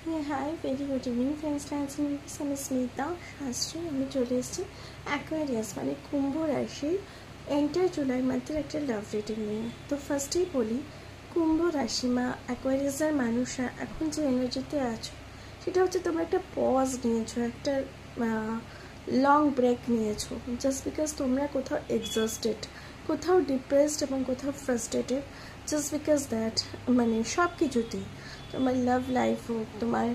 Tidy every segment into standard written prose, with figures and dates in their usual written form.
Hey, hi, very good evening friends. আমি স্মিতা শাস্ত্রী। আমি চলে এসেছি অ্যাকোয়ারিয়াস মানে কুম্ভ রাশির এন্টার জুলাই মান্থের একটা লাভ রিডিং নিয়ে। তো ফার্স্টেই বলি, কুম্ভ রাশি বা অ্যাকোয়ারিয়াসের মানুষরা এখন যে এনার্জিতে আছো সেটা হচ্ছে তোমরা একটা পজ নিয়েছো, একটা লং ব্রেক নিয়েছো, জাস্ট বিকজ তোমরা কোথাও এক্সস্টেড, কোথাও ডিপ্রেসড এবং কোথাও ফ্রাস্ট্রেটেড, জাস্ট বিকজ দ্যাট মানে সব কিছুতেই তোমার লাভ লাইফ হোক, তোমার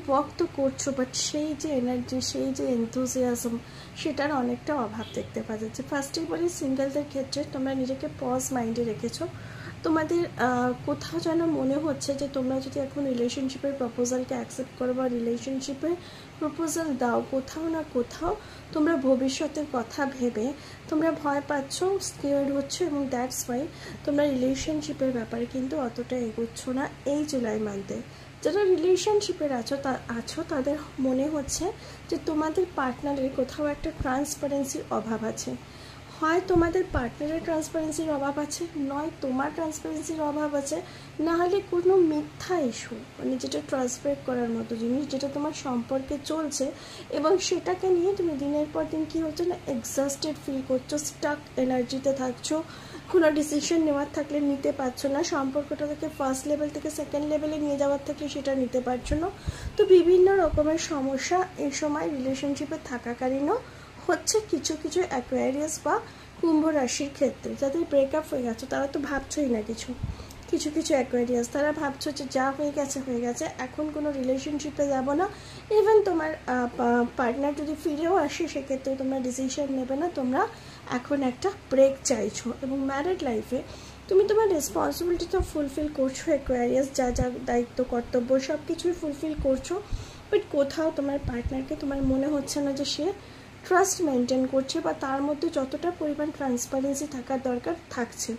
ওয়ার্ক তো করছো, বাট সেই যে এনার্জি, সেই যে এনথুজিয়াজম, সেটার অনেকটা অভাব দেখতে পাওয়া যাচ্ছে। ফার্স্টেই বলি, সিঙ্গেলদের ক্ষেত্রে তোমরা নিজেকে পজ মাইন্ডে রেখেছো। তোমাদের কোথাও যেন মনে হচ্ছে যে তোমরা যদি এখন রিলেশনশিপের প্রপোজালকে অ্যাকসেপ্ট করো বা রিলেশনশিপের প্রপোজাল দাও, কোথাও না কোথাও তোমরা ভবিষ্যতের কথা ভেবে তোমরা ভয় পাচ্ছ, স্কেয়ার্ড হচ্ছ, এবং দ্যাটস ওয়াই তোমরা রিলেশনশিপের ব্যাপারে কিন্তু অতটা এগোচ্ছ না এই জুলাই মান্থে। যারা রিলেশনশিপের আছো তাদের মনে হচ্ছে যে তোমাদের পার্টনারের কোথাও একটা ট্রান্সপারেন্সির অভাব আছে। হয় তোমাদের পার্টনারের ট্রান্সপারেন্সির অভাব আছে, নয় তোমার ট্রান্সপারেন্সির অভাব আছে, না হলে কোনো মিথ্যা ইস্যু, মানে যেটা ট্রান্সফার করার মতো জিনিস, যেটা তোমার সম্পর্কে চলছে এবং সেটাকে নিয়ে তুমি দিনের পর দিন কী হচ্ছে না, এক্সস্টেড ফিল করছো, স্টাক এনার্জিতে থাকছো, কোনো ডিসিশন নেওয়ার থাকলে নিতে পারছো না, সম্পর্কটা থেকে ফার্স্ট লেভেল থেকে সেকেন্ড লেভেলে নিয়ে যাওয়ার থাকলে সেটা নিতে পারছো না। তো বিভিন্ন রকমের সমস্যা এই সময় রিলেশনশিপে থাকাকালীনও হচ্ছে কিছু কিছু অ্যাকোয়ারিয়াস বা কুম্ভ রাশির ক্ষেত্রে। যাদের ব্রেকআপ হয়ে গেছে তারা তো ভাবছই না কিছু কিছু কিছু অ্যাকোয়ারিয়াস তারা ভাবছো যে যা হয়ে গেছে, এখন কোনো রিলেশনশিপে যাব না। ইভেন তোমার পার্টনার যদি ফিরেও আসে সেক্ষেত্রে তোমরা ডিসিশন নেবে না, তোমরা এখন একটা ব্রেক চাইছো। এবং ম্যারিড লাইফে তুমি তোমার রেসপন্সিবিলিটি তো ফুলফিল করছো, অ্যাকোয়ারিয়াস যা যা দায়িত্ব কর্তব্য সব কিছুই ফুলফিল করছো, বাট কোথাও তোমার পার্টনারকে তোমার মনে হচ্ছে না যে সে ট্রাস্ট মেনটেন করছে বা তার মধ্যে যতটা পরিমাণ ট্রান্সপারেন্সি থাকার দরকার থাকছে।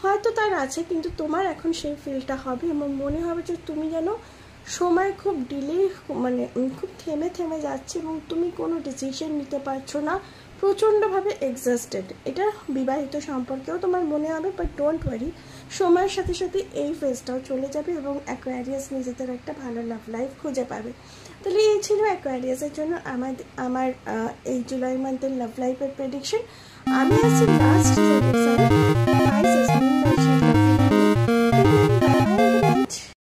হয়তো তার আছে, কিন্তু তোমার এখন সেই ফিলটা হবে এবং মনে হবে যে তুমি যেন সময় খুব ডিলে, মানে খুব থেমে থেমে যাচ্ছে এবং তুমি কোনো ডিসিশন নিতে পারছো না, প্রচণ্ডভাবে এক্সস্টেড। এটা বিবাহিত সম্পর্কেও তোমার মনে হবে, বাট ডোন্ট ওয়ারি, সময়ের সাথে সাথে এই ফেজটাও চলে যাবে এবং অ্যাকোয়ারিয়াস নিজেদের একটা ভালো লাভ লাইফ খুঁজে পাবে। তাহলে এই ছিল অ্যাকোয়ারিয়াসের জন্য আমার এই জুলাই মান্থের লাভ লাইফের প্রেডিকশন। আমি আছি লাস্ট